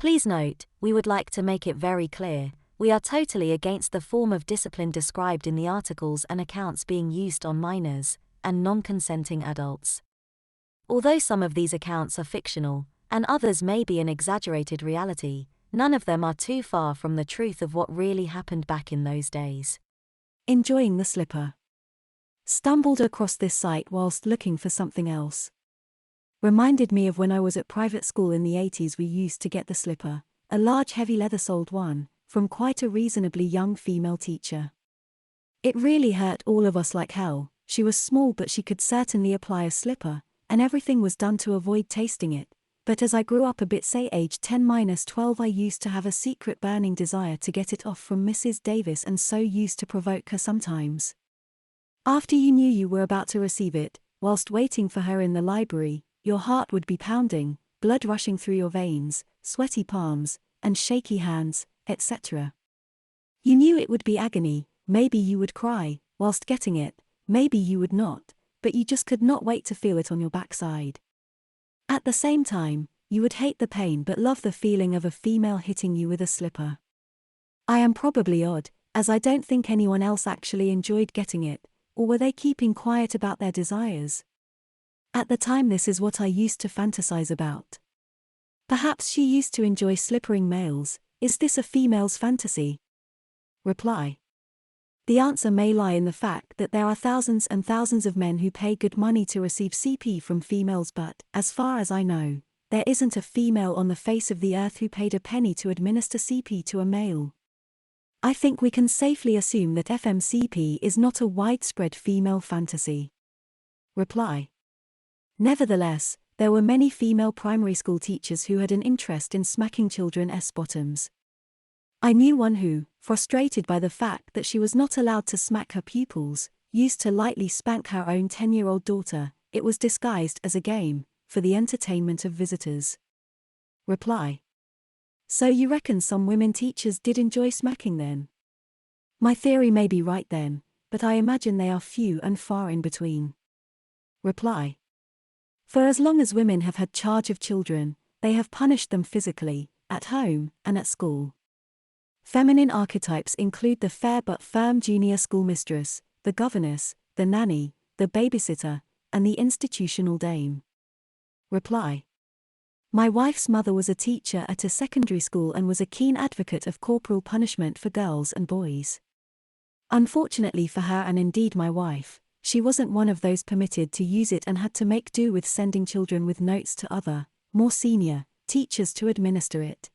Please note, we would like to make it very clear, we are totally against the form of discipline described in the articles and accounts being used on minors and non-consenting adults. Although some of these accounts are fictional, and others may be an exaggerated reality, none of them are too far from the truth of what really happened back in those days. Enjoying the slipper. Stumbled across this site whilst looking for something else. Reminded me of when I was at private school in the 80s. We used to get the slipper, a large heavy leather-soled one, from quite a reasonably young female teacher. It really hurt all of us like hell. She was small but she could certainly apply a slipper, and everything was done to avoid tasting it. But as I grew up a bit, say age 10-12, I used to have a secret burning desire to get it off from Mrs. Davis, and so used to provoke her sometimes. After you knew you were about to receive it, whilst waiting for her in the library, your heart would be pounding, blood rushing through your veins, sweaty palms, and shaky hands, etc. You knew it would be agony. Maybe you would cry whilst getting it, maybe you would not, but you just could not wait to feel it on your backside. At the same time, you would hate the pain but love the feeling of a female hitting you with a slipper. I am probably odd, as I don't think anyone else actually enjoyed getting it, or were they keeping quiet about their desires? At the time, this is what I used to fantasize about. Perhaps she used to enjoy slippering males. Is this a female's fantasy? Reply. The answer may lie in the fact that there are thousands and thousands of men who pay good money to receive CP from females, but, as far as I know, there isn't a female on the face of the earth who paid a penny to administer CP to a male. I think we can safely assume that FMCP is not a widespread female fantasy. Reply. Nevertheless, there were many female primary school teachers who had an interest in smacking children's bottoms. I knew one who, frustrated by the fact that she was not allowed to smack her pupils, used to lightly spank her own 10-year-old daughter. It was disguised as a game, for the entertainment of visitors. Reply. So you reckon some women teachers did enjoy smacking then? My theory may be right then, but I imagine they are few and far in between. Reply. For as long as women have had charge of children, they have punished them physically, at home and at school. Feminine archetypes include the fair but firm junior schoolmistress, the governess, the nanny, the babysitter, and the institutional dame. Reply. My wife's mother was a teacher at a secondary school and was a keen advocate of corporal punishment for girls and boys. Unfortunately for her, and indeed my wife, she wasn't one of those permitted to use it and had to make do with sending children with notes to other, more senior, teachers to administer it.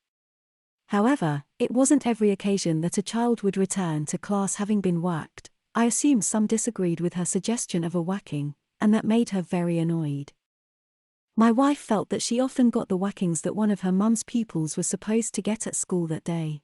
However, it wasn't every occasion that a child would return to class having been whacked. I assume some disagreed with her suggestion of a whacking, and that made her very annoyed. My wife felt that she often got the whackings that one of her mum's pupils was supposed to get at school that day.